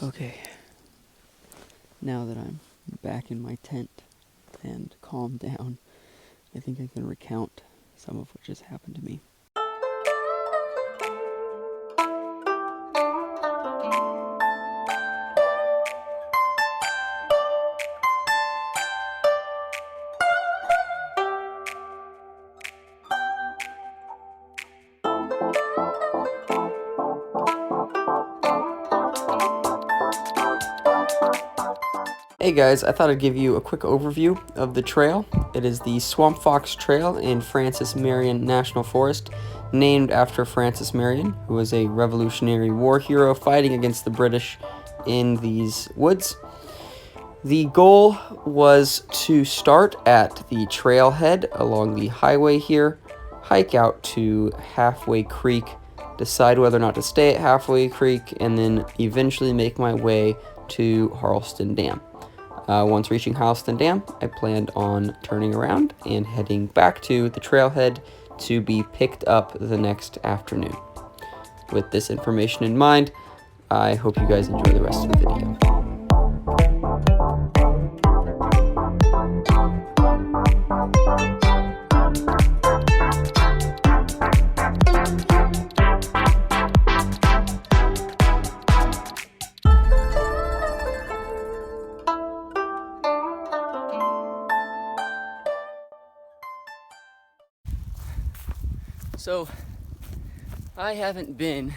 Okay, now that I'm back in my tent and calmed down, I think I can recount some of what just happened to me. Hey guys, I thought I'd give you a quick overview of the trail. It is the Swamp Fox Trail in Francis Marion National Forest, named after Francis Marion, who was a Revolutionary War hero fighting against the British in these woods. The goal was to start at the trailhead along the highway here, hike out to Halfway Creek, decide whether or not to stay at Halfway Creek, and then eventually make my way to Harleston Dam. Once reaching Harleston Dam, I planned on turning around and heading back to the trailhead to be picked up the next afternoon. With this information in mind, I hope you guys enjoy the rest of the video. So, I haven't been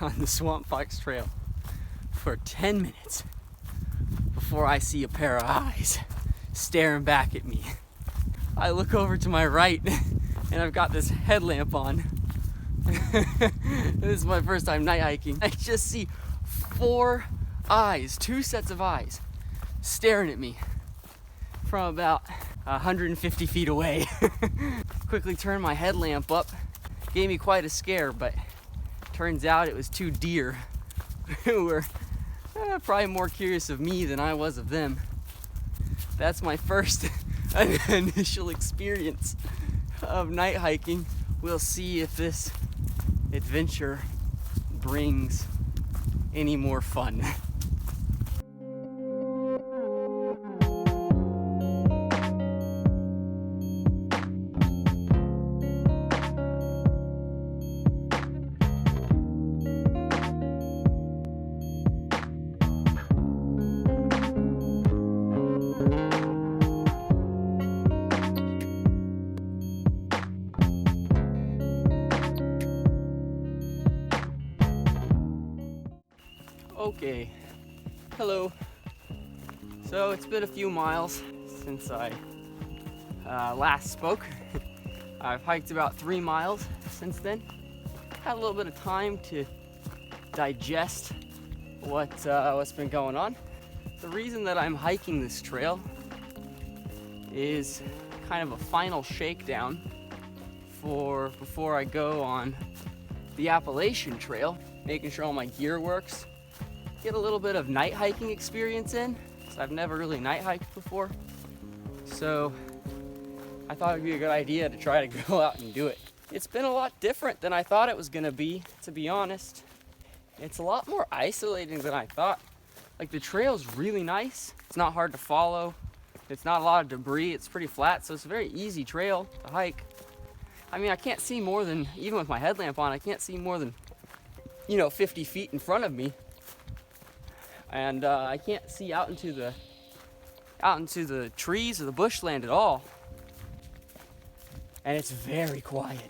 on the Swamp Fox Trail for 10 minutes before I see a pair of eyes staring back at me. I look over to my right and I've got this headlamp on. This is my first time night hiking. I just see 4 eyes, 2 sets of eyes, staring at me from about 150 feet away. Quickly turned my headlamp up. Gave me quite a scare, but turns out it was 2 deer who were probably more curious of me than I was of them. That's my first initial experience of night hiking. We'll see if this adventure brings any more fun. Okay, hello. So it's been a few miles since I last spoke. I've hiked about 3 miles since then. Had a little bit of time to digest what's been going on. The reason that I'm hiking this trail is kind of a final shakedown for before I go on the Appalachian Trail, making sure all my gear works. Get a little bit of night hiking experience in, because I've never really night hiked before. So I thought it'd be a good idea to try to go out and do it. It's been a lot different than I thought it was gonna be, to be honest. It's a lot more isolating than I thought. Like, the trail's really nice. It's not hard to follow. It's not a lot of debris. It's pretty flat, so it's a very easy trail to hike. I mean, I can't see more than, even with my headlamp on, I can't see more than, 50 feet in front of me. And I can't see out into the trees or the bushland at all. And it's very quiet.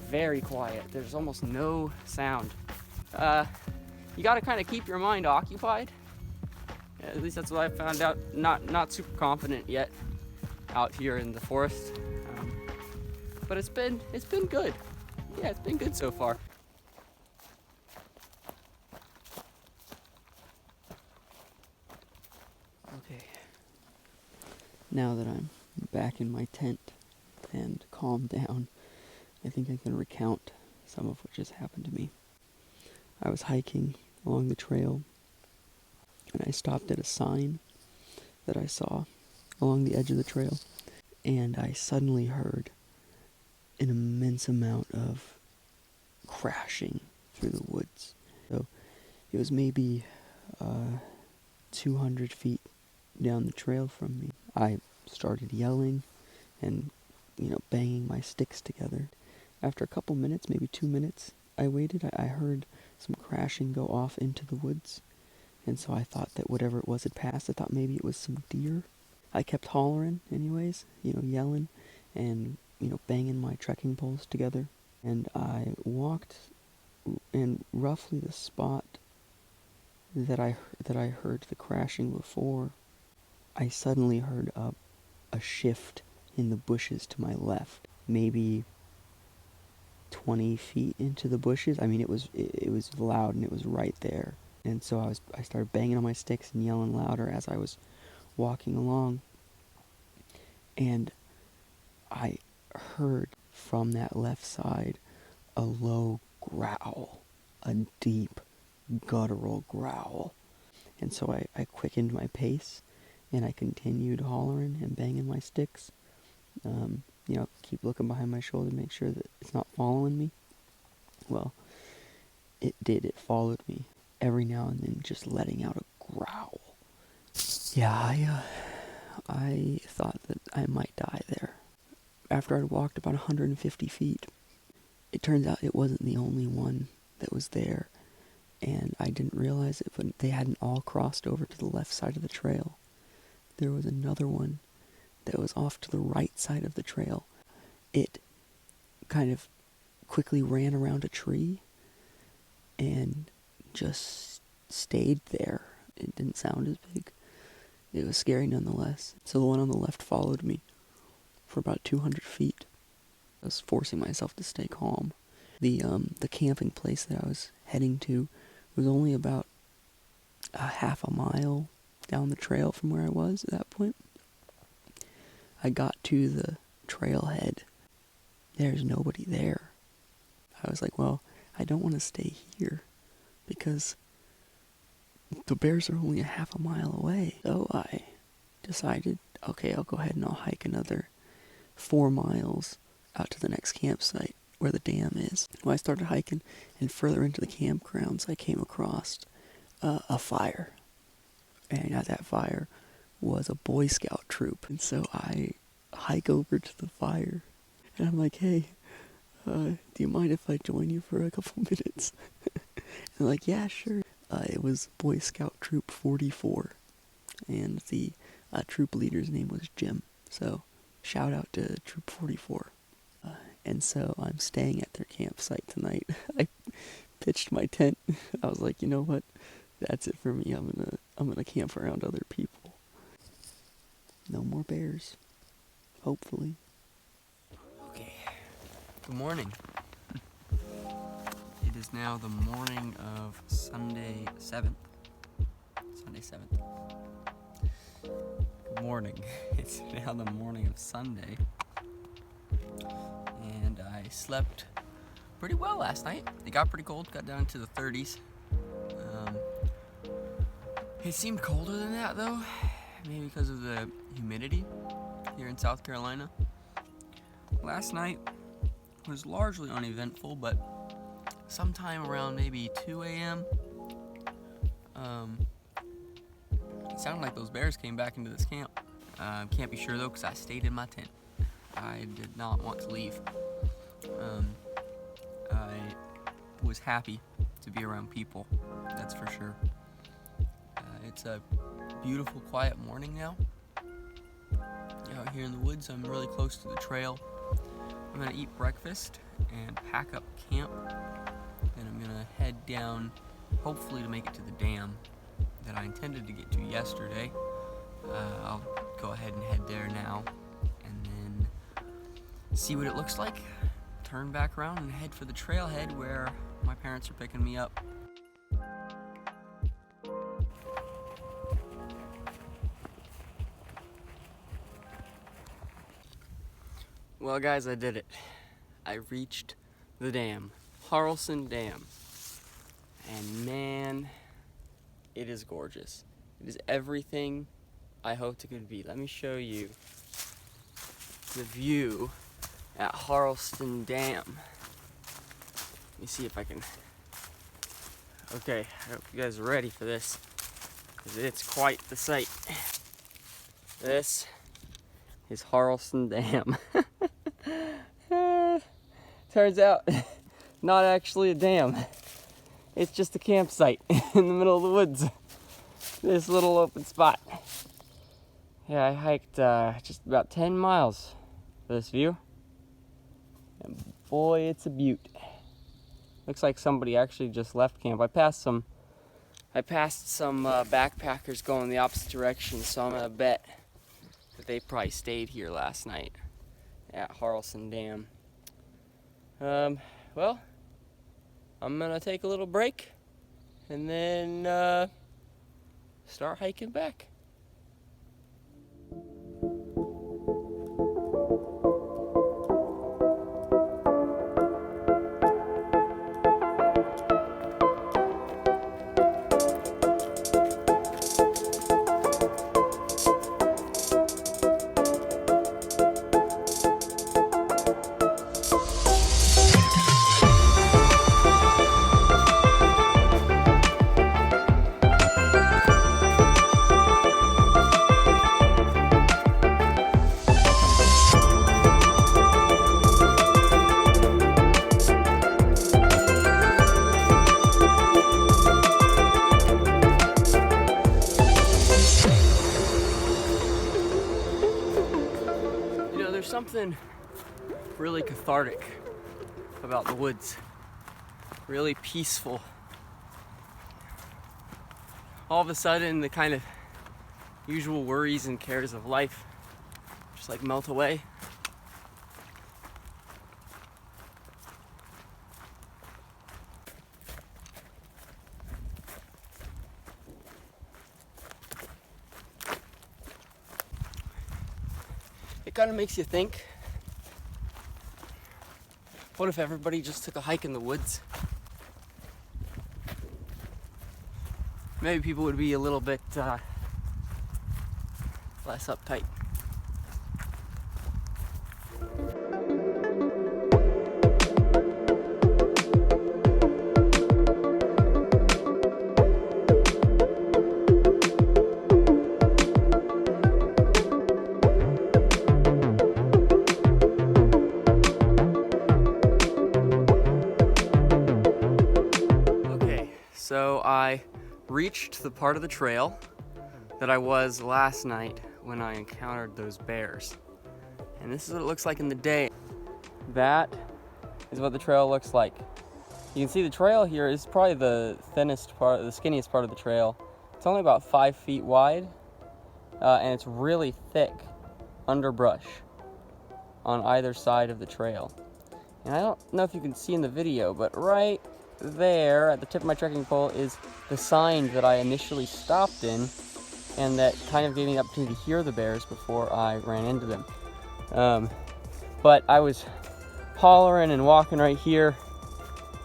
Very quiet. There's almost no sound. You got to kind of keep your mind occupied. At least that's what I found out. Not super confident yet out here in the forest. But it's been good. Yeah, it's been good so far. Okay, now that I'm back in my tent and calmed down, I think I can recount some of what just happened to me. I was hiking along the trail, and I stopped at a sign that I saw along the edge of the trail, and I suddenly heard an immense amount of crashing through the woods. So It was maybe 200 feet down the trail from me. I started yelling and, banging my sticks together. After a couple minutes, maybe 2 minutes, I waited. I heard some crashing go off into the woods. And so I thought that whatever it was had passed. I thought maybe it was some deer. I kept hollering anyways, yelling and, banging my trekking poles together. And I walked in roughly the spot that I heard the crashing before. I suddenly heard a shift in the bushes to my left, maybe 20 feet into the bushes. I mean, it was loud and it was right there. And so I started banging on my sticks and yelling louder as I was walking along. And I heard from that left side a low growl, a deep, guttural growl. And so I quickened my pace and I continued hollering and banging my sticks. Keep looking behind my shoulder to make sure that it's not following me. Well, it did. It followed me every now and then, just letting out a growl. Yeah, I thought that I might die there. After I'd walked about 150 feet, it turns out it wasn't the only one that was there, and I didn't realize it, but they hadn't all crossed over to the left side of the trail. There was another one that was off to the right side of the trail. It kind of quickly ran around a tree and just stayed there. It didn't sound as big. It was scary nonetheless. So the one on the left followed me for about 200 feet. I was forcing myself to stay calm. The camping place that I was heading to was only about a half a mile down the trail from where I was at that point. I got to the trailhead. There's nobody there. I was like, well, I don't want to stay here because the bears are only a half a mile away. So I decided, okay, I'll go ahead and I'll hike another 4 miles out to the next campsite where the dam is. When I started hiking and further into the campgrounds, I came across a fire. And at that fire was a Boy Scout troop. And so I hike over to the fire and I'm like, hey, do you mind if I join you for a couple minutes? And they're like, yeah, sure. It was Boy Scout Troop 44, and the troop leader's name was Jim. So, shout out to Troop 44. And so I'm staying at their campsite tonight. I pitched my tent. I was like, you know what? That's it for me. I'm gonna camp around other people. No more bears. Hopefully. Okay. Good morning. It is now the morning of Sunday 7th. Good morning. It's now the morning of Sunday. And I slept pretty well last night. It got pretty cold, got down to the 30s. It seemed colder than that though, maybe because of the humidity here in South Carolina. Last night was largely uneventful, but sometime around maybe 2 a.m., it sounded like those bears came back into this camp. Can't be sure though, because I stayed in my tent. I did not want to leave. I was happy to be around people, that's for sure. It's a beautiful, quiet morning now. Out here in the woods, I'm really close to the trail. I'm gonna eat breakfast and pack up camp. Then I'm gonna head down, hopefully to make it to the dam that I intended to get to yesterday. I'll go ahead and head there now, and then see what it looks like. Turn back around and head for the trailhead where my parents are picking me up. Well, guys, I did it. I reached the dam, Harleston Dam. And man, it is gorgeous. It is everything I hoped it could be. Let me show you the view at Harleston Dam. Let me see if I can Okay, I hope you guys are ready for this, because it's quite the sight. This is Harleston Dam. Turns out, not actually a dam. It's just a campsite in the middle of the woods. This little open spot. Yeah, I hiked just about 10 miles for this view. And boy, it's a beaut. Looks like somebody actually just left camp. I passed some backpackers going the opposite direction, so I'm gonna bet that they probably stayed here last night at Harleston Dam. Well, I'm gonna take a little break and then start hiking back. There's something really cathartic about the woods, really peaceful. All of a sudden, the kind of usual worries and cares of life just like melt away. It kind of makes you think, what if everybody just took a hike in the woods? Maybe people would be a little bit less uptight. So I reached the part of the trail that I was last night when I encountered those bears. And this is what it looks like in the day. That is what the trail looks like. You can see the trail here is probably the thinnest part, the skinniest part of the trail. It's only about 5 feet wide, and it's really thick underbrush on either side of the trail. And I don't know if you can see in the video, but right there at the tip of my trekking pole is the sign that I initially stopped in, and that kind of gave me the opportunity to hear the bears before I ran into them. But I was hollering and walking right here,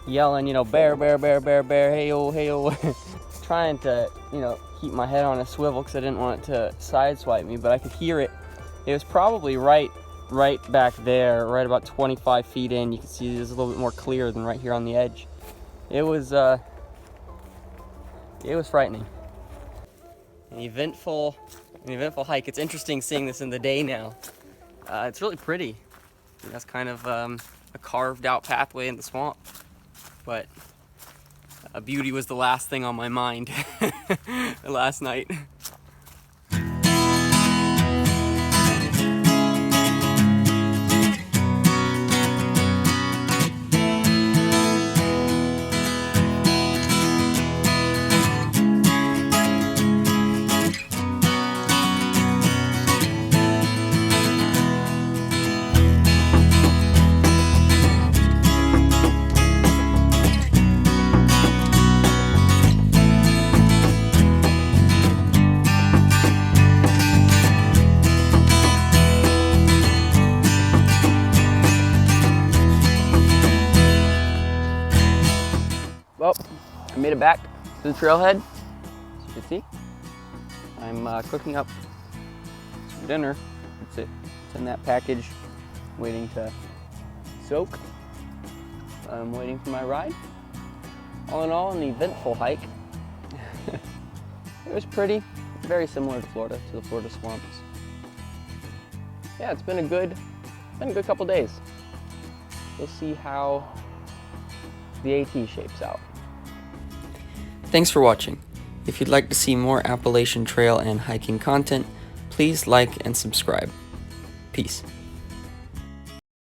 yelling, bear, bear, bear, bear, bear, hey-oh, hey-oh, trying to, keep my head on a swivel because I didn't want it to sideswipe me, but I could hear it. It was probably right back there, right about 25 feet in. You can see it's a little bit more clear than right here on the edge. It was frightening. An eventful hike. It's interesting seeing this in the day now. It's really pretty. That's kind of a carved out pathway in the swamp. But beauty was the last thing on my mind last night. Well, I made it back to the trailhead. As you can see, I'm cooking up some dinner. That's it. It's in that package, waiting to soak. I'm waiting for my ride. all in all, an eventful hike. It was pretty, very similar to the Florida swamps. Yeah, it's been a good couple days. We'll see how the AT shapes out. Thanks for watching. If you'd like to see more Appalachian Trail and hiking content, please like and subscribe. Peace.